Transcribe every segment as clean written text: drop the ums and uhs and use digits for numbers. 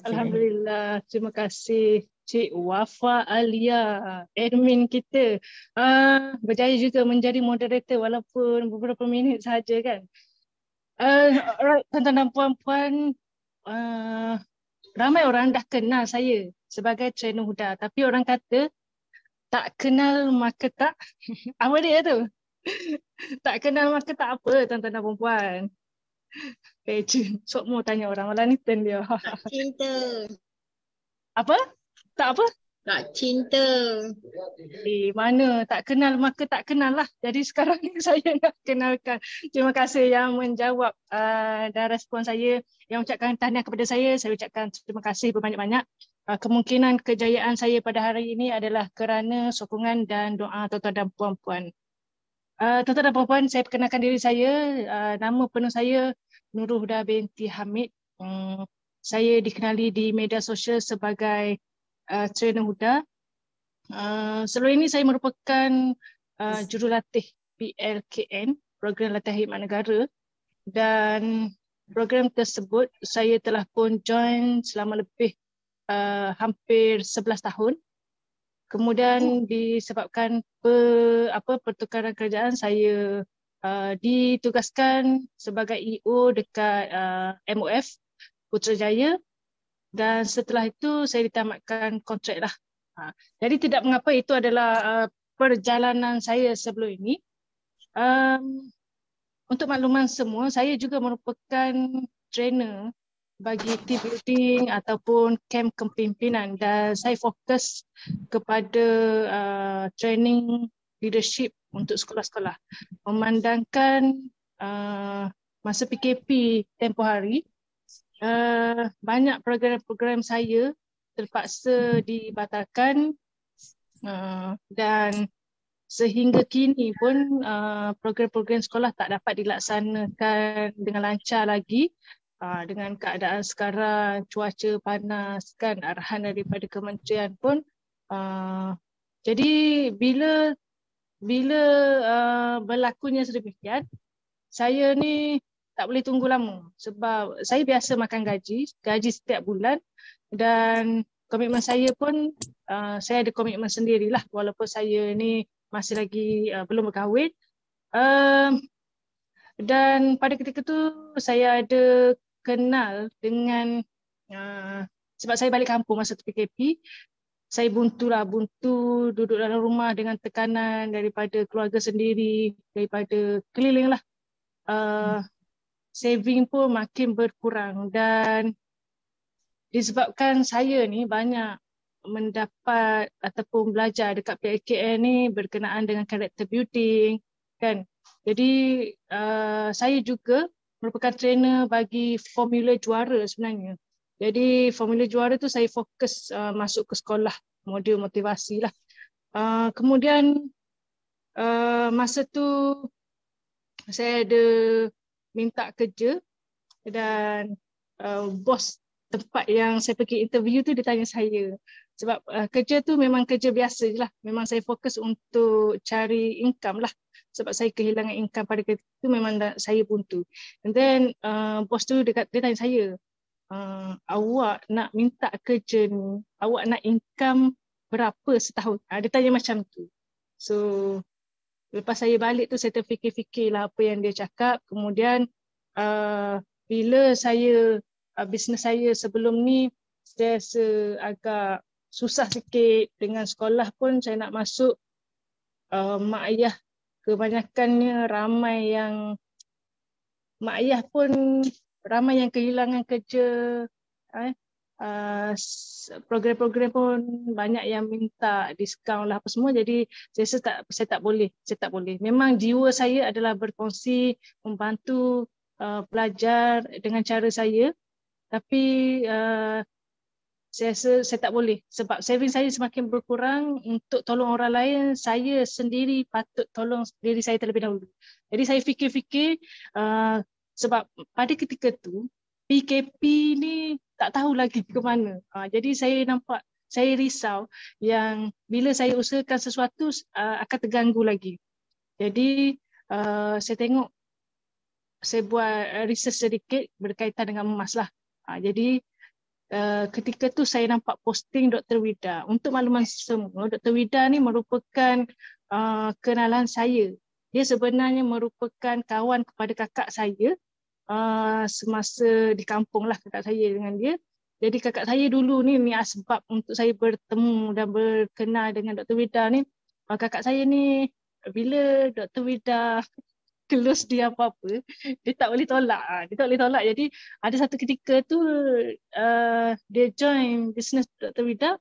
Alhamdulillah, terima kasih Cik Wafa Alia, admin kita. Berjaya juga menjadi moderator walaupun beberapa minit saja kan. Alright, tuan-tuan dan puan-puan, uh, ramai orang dah kenal saya sebagai trainer Huda. Tapi orang kata tak kenal maka tak, apa dia tu? Tak kenal maka tak apa tuan-tuan dan puan-puan. Sok mau tanya orang malah ni turn dia. Tak cinta. Apa? Tak apa? Tak cinta. Mana tak kenal maka tak kenal lah. Jadi sekarang ni saya nak kenalkan. Terima kasih yang menjawab dan respon saya, yang ucapkan tahniah kepada saya. Saya ucapkan terima kasih berbanyak-banyak. Kemungkinan kejayaan saya pada hari ini adalah kerana sokongan dan doa tuan-tuan dan puan-puan. Tuan-tuan dan puan-puan, saya perkenalkan diri saya. Nama penuh saya Nurul Huda binti Hamid. Saya dikenali di media sosial sebagai trainer Huda. Sebelum ini saya merupakan jurulatih PLKN, Program Latihan Khidmat Negara, dan program tersebut saya telah pun join selama lebih hampir 11 tahun. Kemudian disebabkan pertukaran kerjaan, saya ditugaskan sebagai EO dekat MOF Putrajaya, dan setelah itu saya ditamatkan kontrak lah. Jadi tidak mengapa, itu adalah perjalanan saya sebelum ini. Untuk makluman semua, saya juga merupakan trainer bagi team building ataupun camp kepimpinan, dan saya fokus kepada training leadership untuk sekolah-sekolah. Memandangkan masa PKP tempoh hari, banyak program-program saya terpaksa dibatalkan, dan sehingga kini pun program-program sekolah tak dapat dilaksanakan dengan lancar lagi dengan keadaan sekarang, cuaca panas kan, arahan daripada kementerian pun. Jadi bila berlakunya sedemikian, saya ni tak boleh tunggu lama sebab saya biasa makan gaji setiap bulan, dan komitmen saya pun saya ada komitmen sendirilah walaupun saya ni masih lagi belum berkahwin. Dan pada ketika tu saya ada kenal dengan sebab saya balik kampung masa tu PKP, saya buntu duduk dalam rumah dengan tekanan daripada keluarga sendiri, daripada keliling lah. Saving pun makin berkurang, dan disebabkan saya ni banyak mendapat ataupun belajar dekat PLKN ni berkenaan dengan character building kan. Jadi saya juga merupakan trainer bagi Formula Juara sebenarnya. Jadi Formula Juara tu saya fokus masuk ke sekolah, modul motivasi lah. Kemudian masa tu saya ada minta kerja, dan bos tempat yang saya pergi interview tu dia tanya saya, sebab kerja tu memang kerja biasa je lah, memang saya fokus untuk cari income lah, sebab saya kehilangan income pada ketika tu, memang saya buntu. And then bos tu dia tanya saya, awak nak minta kerja ni, awak nak income berapa setahun? Dia tanya macam tu. So lepas saya balik tu saya terfikir-fikirlah apa yang dia cakap. Kemudian bila saya bisnes saya sebelum ni saya rasa agak susah sikit, dengan sekolah pun saya nak masuk, mak ayah kebanyakannya mak ayah pun ramai yang kehilangan kerja, program-program pun banyak yang minta diskaun lah apa semua. Jadi saya tak boleh. Memang jiwa saya adalah berkongsi, membantu pelajar dengan cara saya, tapi saya rasa saya tak boleh sebab saving saya semakin berkurang. Untuk tolong orang lain, saya sendiri patut tolong diri saya terlebih dahulu. Jadi saya fikir-fikir, sebab pada ketika tu PKP ni tak tahu lagi ke mana. Jadi saya risau yang bila saya usahakan sesuatu akan terganggu lagi. Jadi saya tengok, saya buat research sedikit berkaitan dengan emas lah. Jadi ketika tu saya nampak posting Dr. Wida. Untuk makluman semua, Dr. Wida ni merupakan kenalan saya. Dia sebenarnya merupakan kawan kepada kakak saya semasa di kampung lah kakak saya dengan dia. Jadi kakak saya dulu ni asbab untuk saya bertemu dan berkenal dengan Dr. Wida ni. Kakak saya ni bila Dr. Wida close dia apa-apa, dia tak boleh tolak. Dia tak boleh tolak. Jadi ada satu ketika tu dia join business Dr. Wida.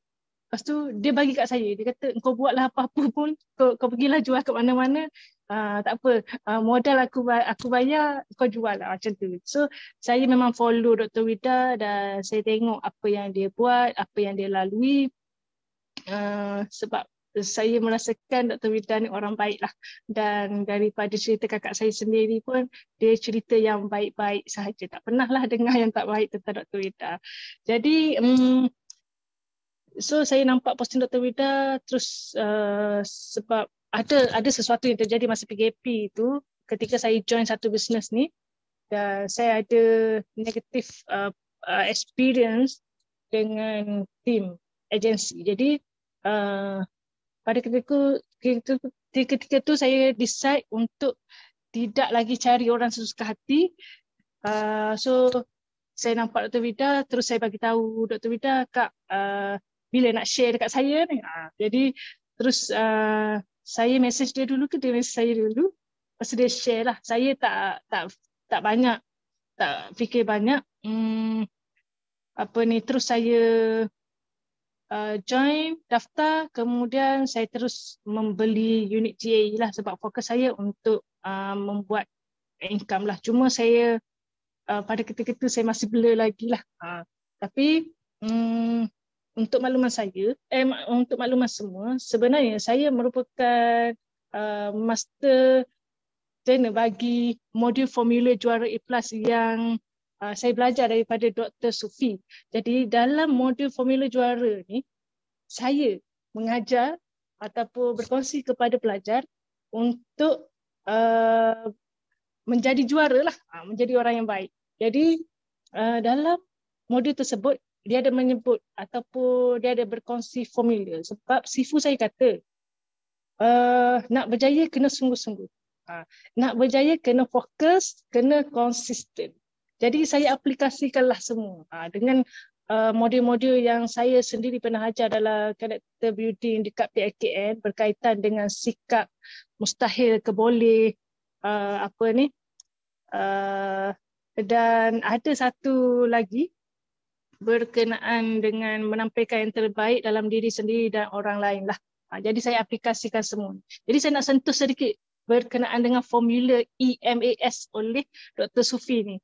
Lepas tu dia bagi kat saya. Dia kata kau buatlah apa-apa pun, kau pergilah jual kat mana-mana. Tak apa, modal aku bayar, kau jual lah macam tu. So saya memang follow Dr. Wida dan saya tengok apa yang dia buat, apa yang dia lalui. Sebab saya merasakan Dr. Wida ni orang baik lah. Dan daripada cerita kakak saya sendiri pun, dia cerita yang baik-baik sahaja. Tak pernah lah dengar yang tak baik tentang Dr. Wida. Jadi, so saya nampak posting Dr. Wida terus sebab ada sesuatu yang terjadi masa PKP itu ketika saya join satu bisnes ni. Dan saya ada negatif experience dengan tim agensi. Jadi, pada ketika tu saya decide untuk tidak lagi cari orang sesuka hati. So saya nampak Dr. Wida, terus saya bagi tahu Dr. Wida, Kak, bila nak share dekat saya ni. Jadi terus saya message dia dulu ke dia message saya dulu. Lepas tu dia share lah. Saya tak banyak, tak fikir banyak. Terus saya join, daftar, kemudian saya terus membeli unit GAE lah sebab fokus saya untuk membuat income lah. Cuma saya pada ketika itu saya masih blur lagi lah. Tapi untuk makluman saya, untuk makluman semua, sebenarnya saya merupakan master trainer bagi modul formula juara A+ yang saya belajar daripada Dr. Sufi. Jadi dalam modul formula juara ni, saya mengajar ataupun berkongsi kepada pelajar untuk menjadi juara lah, menjadi orang yang baik. Jadi dalam modul tersebut, dia ada menyebut ataupun dia ada berkongsi formula. Sebab sifu saya kata, nak berjaya kena sungguh-sungguh. Nak berjaya kena fokus, kena konsisten. Jadi saya aplikasikanlah semua dengan modul-modul yang saya sendiri pernah ajar dalam character building dekat PIKN berkaitan dengan sikap mustahil ke boleh, dan ada satu lagi berkenaan dengan menampilkan yang terbaik dalam diri sendiri dan orang lain lah. Jadi saya aplikasikan semua. Jadi saya nak sentuh sedikit berkenaan dengan formula EMAS oleh Dr. Sufi ni.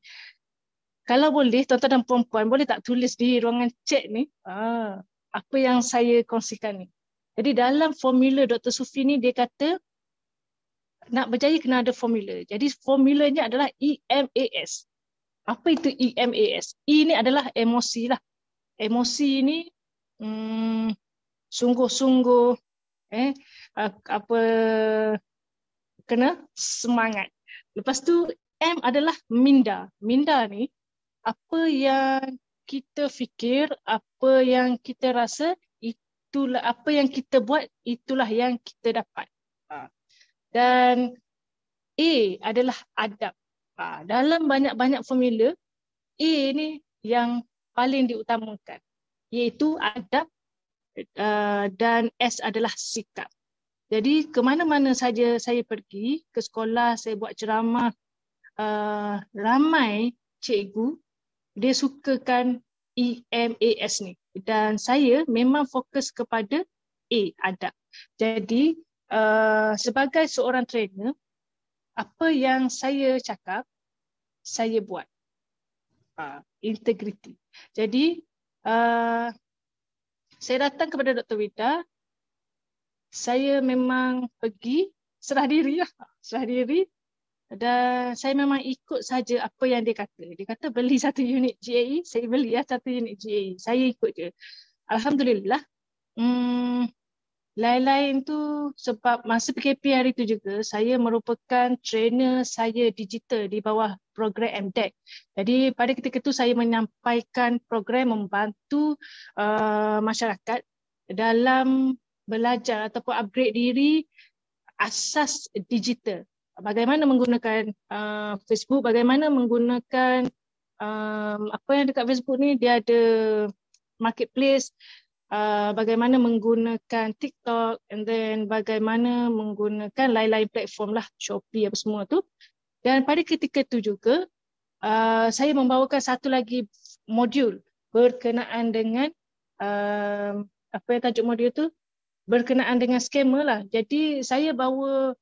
Kalau boleh, tuan-tuan dan puan-puan, boleh tak tulis di ruangan chat ni apa yang saya kongsikan ni. Jadi dalam formula Dr. Sufi ni, dia kata nak berjaya kena ada formula. Jadi formulanya adalah EMAS. Apa itu EMAS? E ni adalah emosi lah. Emosi ni sungguh-sungguh kena semangat. Lepas tu M adalah minda. Minda ni apa yang kita fikir, apa yang kita rasa, itulah apa yang kita buat, itulah yang kita dapat. Dan A adalah adab. Dalam banyak-banyak formula, A ni yang paling diutamakan, iaitu adab, dan S adalah sikap. Jadi ke mana-mana saja saya pergi, ke sekolah, saya buat ceramah, ramai cikgu, dia sukakan EMAS ni. Dan saya memang fokus kepada A, adab. Jadi sebagai seorang trainer, apa yang saya cakap, saya buat. Integriti. Jadi saya datang kepada Dr. Wida, saya memang pergi serah diri lah. Serah diri. Dan saya memang ikut saja apa yang dia kata. Dia kata beli satu unit GAE, saya beli satu unit GAE. Saya ikut je. Alhamdulillah. Lain-lain tu sebab masa PKP hari tu juga saya merupakan trainer saya digital di bawah program MDEC. Jadi pada ketika itu saya menyampaikan program membantu masyarakat dalam belajar ataupun upgrade diri asas digital. Bagaimana menggunakan Facebook, bagaimana menggunakan apa yang dekat Facebook ni, dia ada marketplace, bagaimana menggunakan TikTok, and then bagaimana menggunakan lain-lain platform lah, Shopee apa semua tu. Dan pada ketika tu juga saya membawakan satu lagi modul berkenaan dengan apa yang tajuk modul tu, berkenaan dengan scammer lah. Jadi saya bawa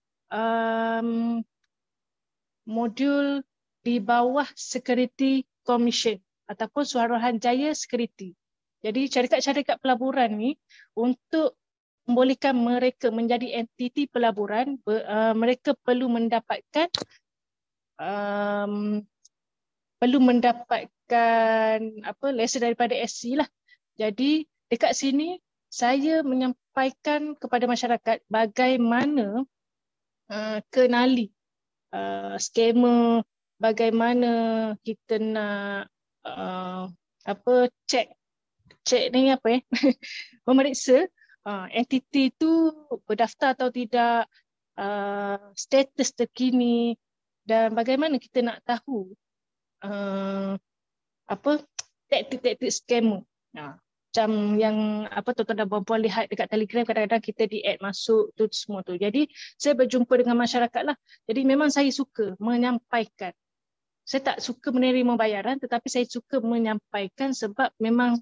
modul di bawah Security Commission ataupun Suruhanjaya Security. Jadi syarikat-syarikat pelaburan ni untuk membolehkan mereka menjadi entiti pelaburan, mereka perlu mendapatkan lesen daripada SC lah. Jadi dekat sini saya menyampaikan kepada masyarakat bagaimana kenali scammer, bagaimana kita nak cek ni apa memeriksa entiti tu berdaftar atau tidak, status terkini, dan bagaimana kita nak tahu taktik-taktik scammer. Macam yang tuan-tuan dan puan-puan lihat dekat Telegram, kadang-kadang kita di-add masuk tu semua tu. Jadi saya berjumpa dengan masyarakat lah. Jadi memang saya suka menyampaikan. Saya tak suka menerima bayaran, tetapi saya suka menyampaikan sebab memang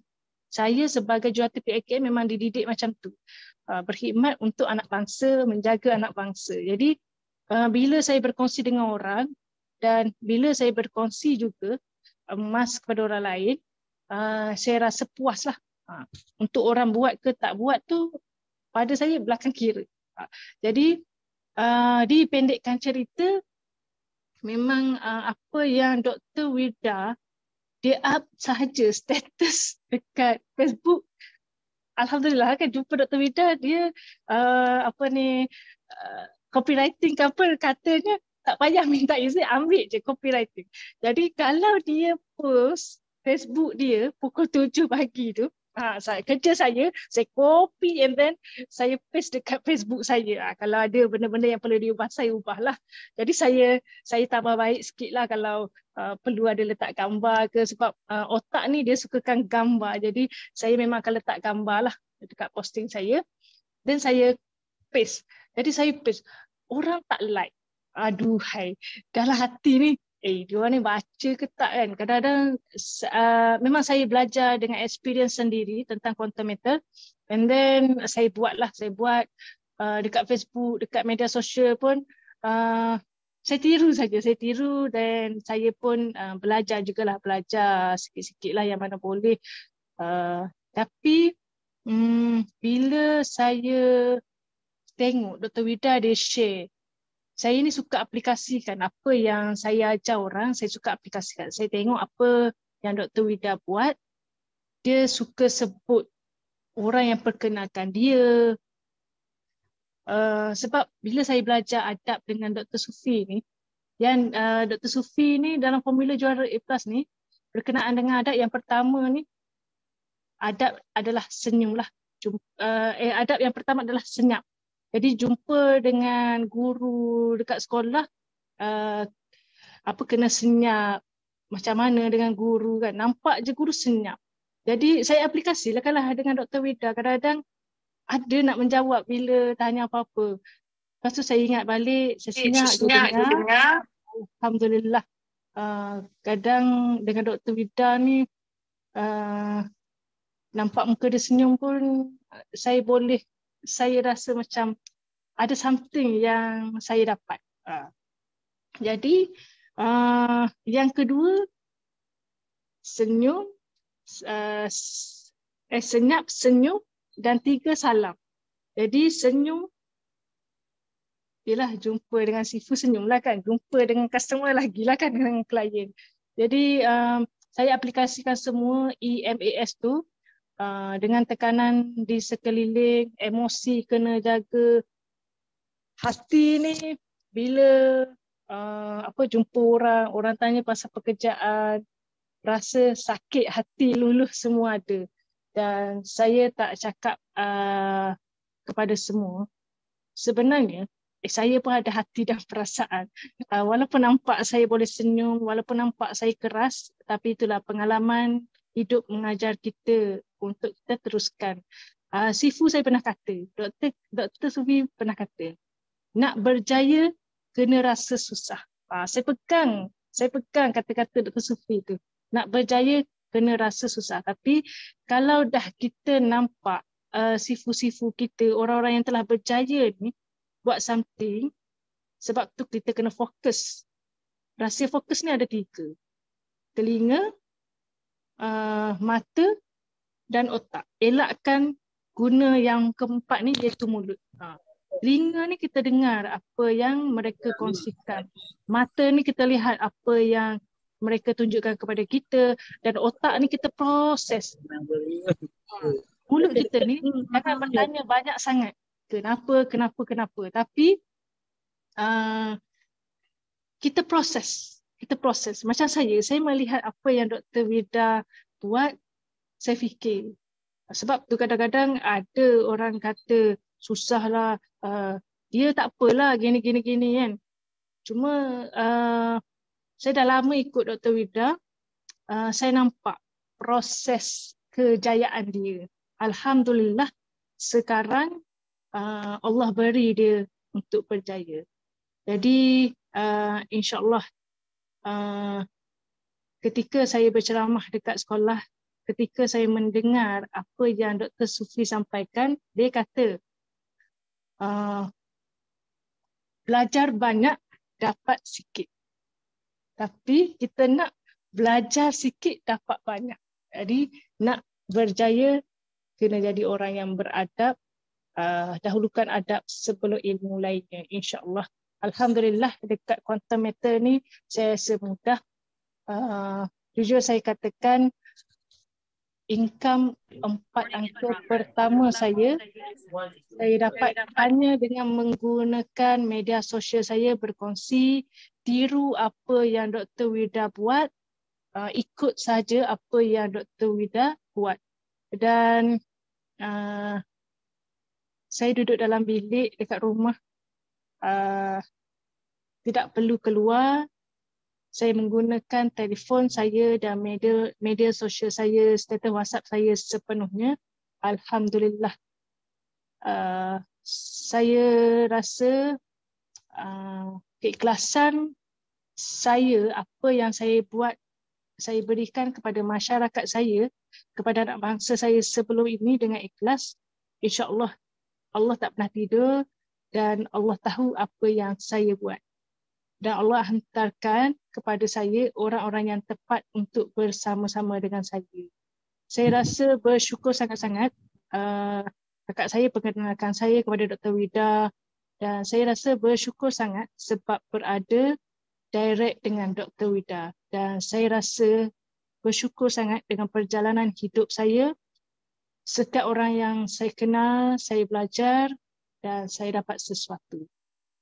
saya sebagai jurulatih PKM memang dididik macam tu. Berkhidmat untuk anak bangsa, menjaga anak bangsa. Jadi bila saya berkongsi dengan orang dan bila saya berkongsi juga emas kepada orang lain, saya rasa puas lah. Untuk orang buat ke tak buat tu pada saya belakang kira. Jadi dipendekkan cerita, memang apa yang Dr. Wida dia up sahaja status dekat Facebook. Alhamdulillah kan jumpa Dr. Wida, dia copywriting ke apa katanya, tak payah minta izin, ambil je copywriting. Jadi kalau dia post Facebook dia pukul 7 pagi tu, kerja saya copy and then saya paste dekat Facebook saya. Kalau ada benda-benda yang perlu diubah, saya ubahlah. Jadi saya tambah baik sikit lah kalau perlu ada letak gambar ke, sebab otak ni dia sukakan gambar. Jadi saya memang akan letak gambar lah dekat posting saya. Dan saya paste. Jadi saya paste. Orang tak like. Aduhai. Dalam hati ni, diorang ni baca ke tak kan? Kadang-kadang memang saya belajar dengan experience sendiri tentang quantum meter, and then saya buat dekat Facebook, dekat media sosial pun saya tiru dan saya pun belajar jugalah, belajar sikit-sikit lah yang mana boleh. Tapi bila saya tengok Dr. Wida dia share, saya ni suka aplikasikan apa yang saya ajar orang, saya suka aplikasikan. Saya tengok apa yang Dr. Wida buat, dia suka sebut orang yang perkenalkan dia. Sebab bila saya belajar adab dengan Dr. Sufi ni, yang Dr. Sufi ni dalam formula juara A+ ni, berkenaan dengan adab yang pertama ni, adab adalah senyum lah. Adab yang pertama adalah senyap. Jadi jumpa dengan guru dekat sekolah, kena senyap. Macam mana dengan guru kan? Nampak je guru senyap. Jadi saya aplikasikan lah dengan Dr. Wida. Kadang-kadang ada nak menjawab bila tanya apa-apa. Lepas tu saya ingat balik, saya senyap, dia dengar. Alhamdulillah. Kadang dengan Dr. Wida ni, nampak muka dia senyum pun, saya rasa macam ada something yang saya dapat. Jadi yang kedua, senyap, senyum, dan 3 salam. Jadi senyum, yelah jumpa dengan Sifu senyum lah kan, jumpa dengan customer lagi lah kan, dengan klien. Jadi saya aplikasikan semua EMAS tu dengan tekanan di sekeliling, emosi kena jaga. Hati ni bila jumpa orang tanya pasal pekerjaan, rasa sakit hati luluh semua ada. Dan saya tak cakap kepada semua. Sebenarnya saya pun ada hati dan perasaan. Walaupun nampak saya boleh senyum, walaupun nampak saya keras, tapi itulah pengalaman hidup mengajar kita untuk kita teruskan. Sifu saya pernah kata, Dr. Sufi pernah kata, nak berjaya kena rasa susah. Saya pegang kata-kata Dr. Sufi itu. Nak berjaya kena rasa susah. Tapi kalau dah kita nampak sifu-sifu kita, orang-orang yang telah berjaya ni buat something, sebab tu kita kena fokus. Rahsia fokus ni ada 3. Telinga, mata dan otak. Elakkan guna yang keempat ni, iaitu mulut. Telinga ni kita dengar apa yang mereka kongsikan. Mata ni kita lihat apa yang mereka tunjukkan kepada kita. Dan otak ni kita proses. Mulut kita ni akan bertanya banyak sangat. Kenapa. Tapi kita proses. Macam saya melihat apa yang Dr. Vida buat, saya fikir. Sebab tu kadang-kadang ada orang kata, susahlah, dia tak apalah gini kan. Cuma saya dah lama ikut Dr. Vida, saya nampak proses kejayaan dia. Alhamdulillah sekarang Allah beri dia untuk berjaya. Jadi insya-Allah ketika saya berceramah dekat sekolah, ketika saya mendengar apa yang Dr. Sufi sampaikan, dia kata belajar banyak, dapat sikit. Tapi kita nak belajar sikit, dapat banyak. Jadi nak berjaya, kena jadi orang yang beradab, dahulukan adab sebelum ilmu lainnya, insya-Allah. Alhamdulillah dekat quantum matter ni saya rasa mudah. Jujur saya katakan, income 4 angka pertama saya dapat hanya dengan menggunakan media sosial saya, berkongsi, tiru apa yang Dr. Vida buat, ikut saja apa yang Dr. Vida buat. Dan saya duduk dalam bilik dekat rumah, tidak perlu keluar. Saya menggunakan telefon saya dan media sosial saya, status WhatsApp saya sepenuhnya. Alhamdulillah. Saya rasa keikhlasan saya, apa yang saya buat, saya berikan kepada masyarakat saya, kepada anak bangsa saya sebelum ini dengan ikhlas. InsyaAllah Allah tak pernah tidur dan Allah tahu apa yang saya buat. Dan Allah hantarkan kepada saya orang-orang yang tepat untuk bersama-sama dengan saya. Saya rasa bersyukur sangat-sangat. Kakak saya perkenalkan saya kepada Dr. Vida, dan saya rasa bersyukur sangat sebab berada direct dengan Dr. Vida. Dan saya rasa bersyukur sangat dengan perjalanan hidup saya. Setiap orang yang saya kenal, saya belajar dan saya dapat sesuatu.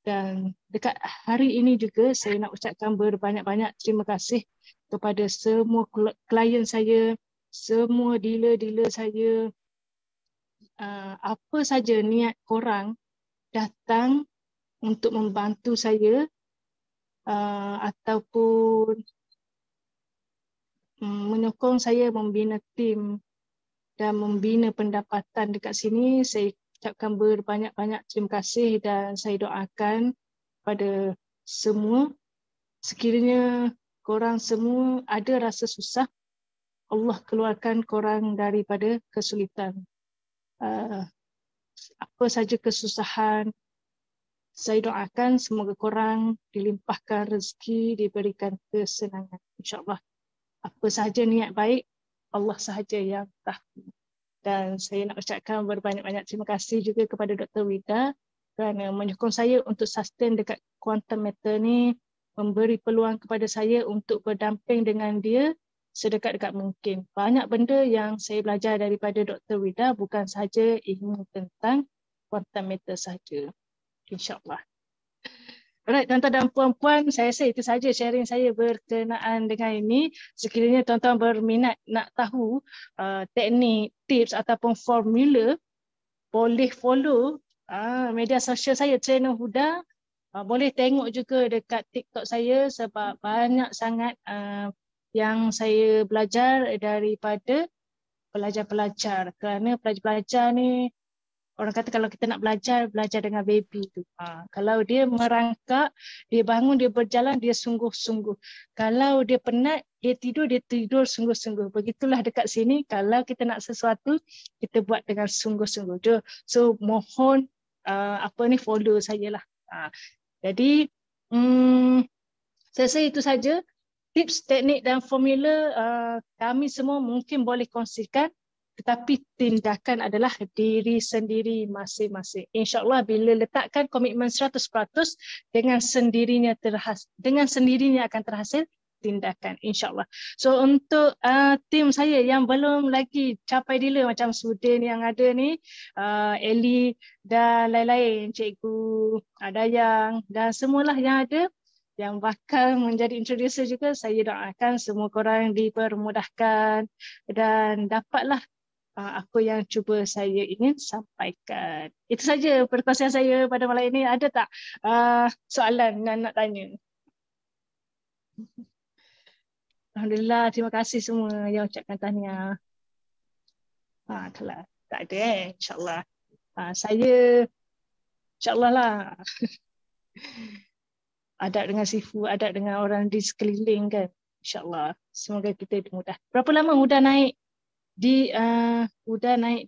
Dan dekat hari ini juga saya nak ucapkan berbanyak-banyak terima kasih kepada semua klien saya, semua dealer-dealer saya. Apa saja niat korang datang untuk membantu saya ataupun menyokong saya membina tim dan membina pendapatan dekat sini, saya ucapkan berbanyak-banyak terima kasih dan saya doakan pada semua, sekiranya korang semua ada rasa susah, Allah keluarkan korang daripada kesulitan. Apa saja kesusahan, saya doakan semoga korang dilimpahkan rezeki, diberikan kesenangan, insya-Allah. Apa sahaja niat baik, Allah sahaja yang tahu. Dan saya nak ucapkan berbanyak-banyak terima kasih juga kepada Dr. Vida kerana menyokong saya untuk sustain dekat quantum matter ni, memberi peluang kepada saya untuk berdamping dengan dia sedekat-dekat mungkin. Banyak benda yang saya belajar daripada Dr. Wida, bukan sahaja ilmu tentang quantum meter sahaja. InsyaAllah. Alright, tuan-tuan dan puan-puan, saya rasa itu saja sharing saya berkenaan dengan ini. Sekiranya tuan-tuan berminat nak tahu teknik, tips ataupun formula, boleh follow media sosial saya, Trainer Huda. Boleh tengok juga dekat TikTok saya sebab banyak sangat yang saya belajar daripada pelajar-pelajar. Kerana pelajar-pelajar ni, orang kata kalau kita nak belajar, belajar dengan baby tu. Kalau dia merangkak, dia bangun, dia berjalan, dia sungguh-sungguh. Kalau dia penat, dia tidur sungguh-sungguh. Begitulah dekat sini, kalau kita nak sesuatu, kita buat dengan sungguh-sungguh. So, mohon follow saya lah. Jadi, saya rasa itu saja. Tips, teknik dan formula kami semua mungkin boleh kongsikan, tetapi tindakan adalah diri sendiri masing-masing. InsyaAllah bila letakkan komitmen 100%, dengan sendirinya akan terhasil tindakan, insyaAllah. So untuk tim saya yang belum lagi capai dealer macam Sudin yang ada ni, Ellie dan lain-lain, Cikgu Dayang dan semualah yang ada, yang bakal menjadi introducer juga, saya doakan semua korang dipermudahkan dan dapatlah apa yang cuba saya ingin sampaikan. Itu saja perkongsian saya pada malam ini. Ada tak soalan yang nak tanya? Alhamdulillah, terima kasih semua yang ucapkan tahniah. Kalau tak ada insyaAllah. Saya insyaAllah lah adab dengan sifu, adab dengan orang di sekeliling kan. InsyaAllah. Semoga kita mudah. Berapa lama Huda naik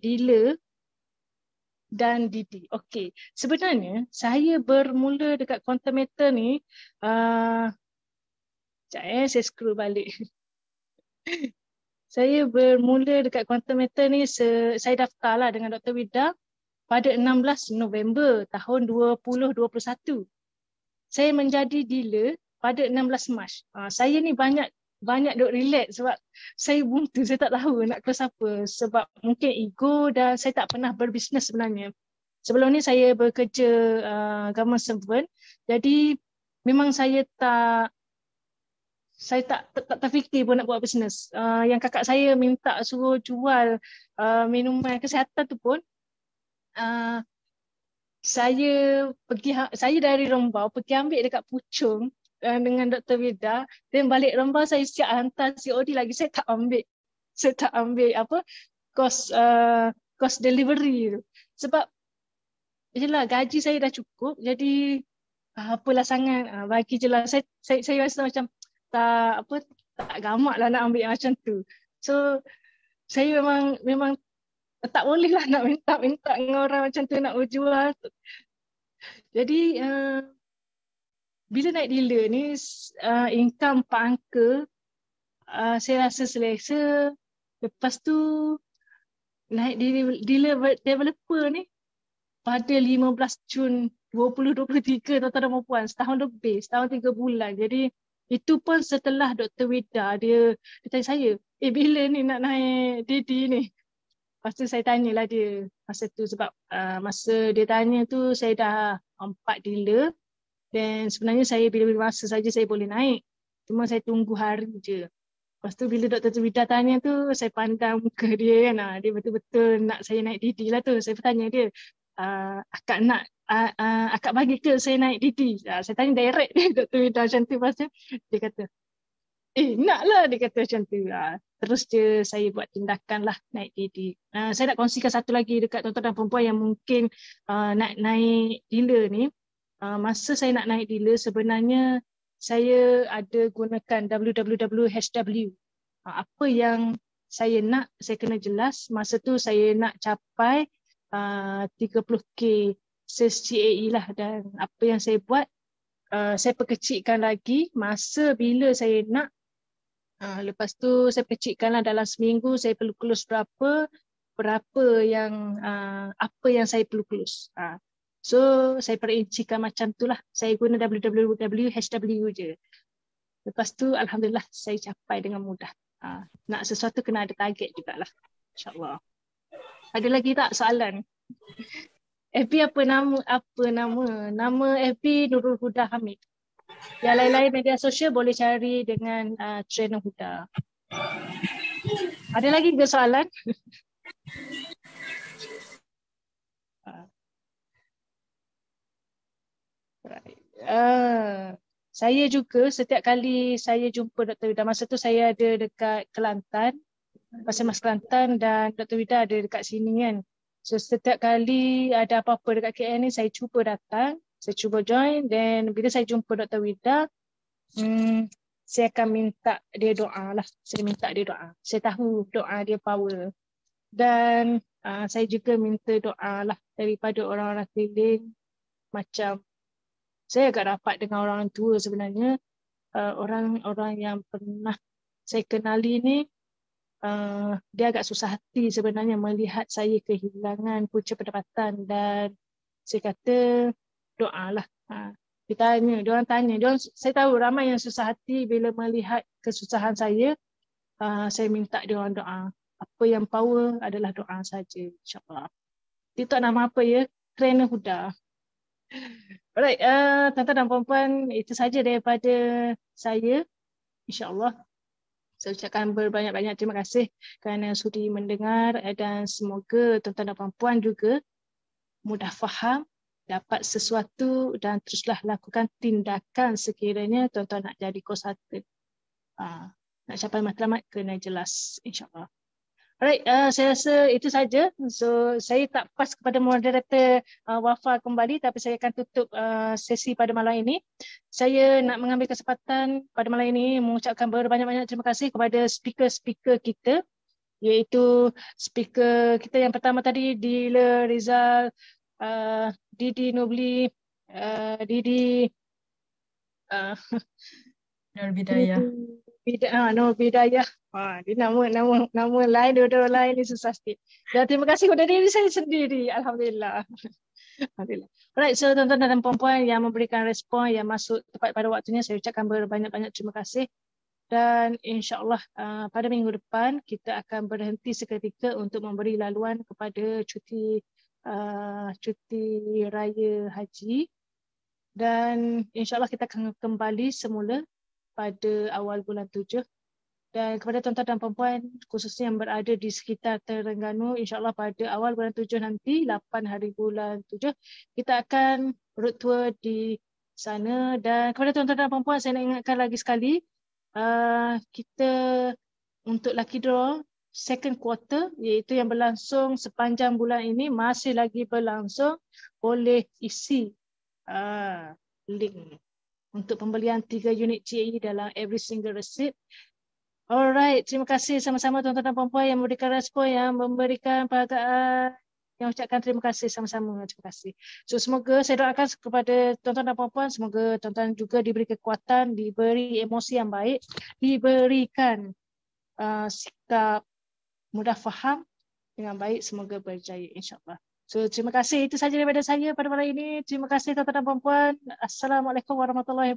dealer dan Didi? Okey. Sebenarnya saya bermula dekat quantum meter ni, saya scroll balik. Saya bermula dekat quantum meter ni, saya daftarlah dengan Dr. Wida pada 16 November tahun 2021. Saya menjadi dealer pada 16 Mac. Saya ni banyak duk relax sebab saya buntu, saya tak tahu nak close apa sebab mungkin ego dan saya tak pernah berbisnes sebenarnya. Sebelum ni saya bekerja government servant, jadi memang saya tak terfikir pun nak buat bisnes. Yang kakak saya minta suruh jual minuman kesihatan tu pun, saya dari Rembau pergi ambil dekat Puchong dengan Dr. Wida, dan balik Rembau saya siap hantar COD lagi. Saya tak ambil cost delivery tu. Sebab yelah gaji saya dah cukup, jadi apalah sangat, bagi je lah. Saya rasa macam tak gamak lah nak ambil macam tu. So saya memang tak boleh lah nak minta dengan orang macam tu nak berjual. Jadi bila naik dealer ni, income 4 angka, saya rasa selesa. Lepas tu naik dealer developer ni pada 15 Jun 2023, tuan-tuan dan puan, setahun lebih, setahun 3 bulan. Jadi itu pun setelah Dr. Wida, dia tanya saya, bila ni nak naik Didi ni? Lepas tu saya tanyalah dia masa tu, sebab masa dia tanya tu saya dah 4 dealer. Dan sebenarnya saya bila masa saja saya boleh naik. Cuma saya tunggu hari je. Lepas tu bila Dr. Wida tanya tu, saya pandang muka dia kan. Dia betul-betul nak saya naik Didi lah tu. Saya bertanya dia, akak bagi ke saya naik Didi? Saya tanya direct dia, Dr. Wida macam tu. Lepas tu dia kata, nak lah, dia kata macam tu. Terus je saya buat tindakan lah naik Didi. Saya nak kongsikan satu lagi dekat tuan-tuan dan perempuan yang mungkin nak naik dealer ni. Masa saya nak naik dealer, sebenarnya saya ada gunakan www.hw. Apa yang saya nak, saya kena jelas. Masa tu saya nak capai 30k sales CAE lah. Dan apa yang saya buat, saya perkecilkan lagi masa bila saya nak. Lepas tu saya perkecilkan lah, dalam seminggu saya perlu close berapa yang apa yang saya perlu close. So saya perincikan macam tu lah. Saya guna www.hw je. Lepas tu alhamdulillah saya capai dengan mudah. Nak sesuatu kena ada target jugalah. InsyaAllah. Ada lagi tak soalan? FB apa nama? Nama FB Nurul Huda Hamid. Yang lain-lain media sosial boleh cari dengan Trainer Huda. Ada lagi ke soalan? Saya juga setiap kali saya jumpa Dr. Wida, masa tu saya ada dekat Kelantan, Mas Kelantan, dan Dr. Wida ada dekat sini kan. So setiap kali ada apa-apa dekat KL ni, saya cuba datang, saya cuba join, dan bila saya jumpa Dr. Wida, saya akan minta dia doa lah. Saya minta dia doa. Saya tahu doa dia power. Dan saya juga minta doa lah daripada orang-orang keliling. Macam saya agak rapat dengan orang tua sebenarnya. Orang-orang yang pernah saya kenali ni, dia agak susah hati sebenarnya melihat saya kehilangan punca pendapatan. Dan saya kata doalah. Diorang tanya. Saya tahu ramai yang susah hati bila melihat kesusahan saya. Saya minta diorang doa. Apa yang power adalah doa saja, insyaAllah. TikTok nama apa ya? Trainer Huda. Alright, tuan-tuan dan puan-puan, itu saja daripada saya. InsyaAllah. Saya ucapkan berbanyak-banyak terima kasih kerana sudi mendengar, dan semoga tuan-tuan dan puan-puan juga mudah faham, dapat sesuatu, dan teruslah lakukan tindakan sekiranya tuan-tuan nak jadi konsultan. Nak capai matlamat kena jelas, insyaAllah. Alright, saya rasa itu saja. So, saya tak pas kepada moderator Wafa kembali, tapi saya akan tutup sesi pada malam ini. Saya nak mengambil kesempatan pada malam ini mengucapkan berbanyak-banyak terima kasih kepada speaker-speaker kita, iaitu speaker kita yang pertama tadi, Dila Rizal, Didi Nubli, Didi Nur Bidayah. Nur Bidayah. Dia nama lain, dua-dua lain ni susah sikit. Dan terima kasih kepada diri saya sendiri. Alhamdulillah. Alhamdulillah. Alright, so tuan-tuan dan puan-puan yang memberikan respon, yang masuk tepat pada waktunya, saya ucapkan berbanyak-banyak terima kasih. Dan insyaAllah pada minggu depan kita akan berhenti seketika untuk memberi laluan kepada cuti raya haji. Dan insyaAllah kita akan kembali semula pada awal bulan 7. Dan kepada tuan-tuan dan puan-puan khususnya yang berada di sekitar Terengganu, insyaAllah pada awal bulan 7 nanti, 8 hari bulan 7, kita akan road tour di sana. Dan kepada tuan-tuan dan puan-puan, saya nak ingatkan lagi sekali, kita untuk lucky draw second quarter, iaitu yang berlangsung sepanjang bulan ini, masih lagi berlangsung, boleh isi link untuk pembelian 3 unit GAE dalam every single receipt. Alright, terima kasih sama-sama tuan-tuan dan puan-puan yang memberikan respon, yang memberikan penghargaan, yang ucapkan terima kasih sama-sama. Terima kasih. So semoga saya doakan kepada tuan-tuan dan puan-puan, semoga tuan-tuan juga diberi kekuatan, diberi emosi yang baik, diberikan sikap mudah faham dengan baik, semoga berjaya insyaAllah. So terima kasih, itu sahaja daripada saya pada malam ini. Terima kasih tuan-tuan dan puan-puan. Assalamualaikum warahmatullahi wabarakatuh.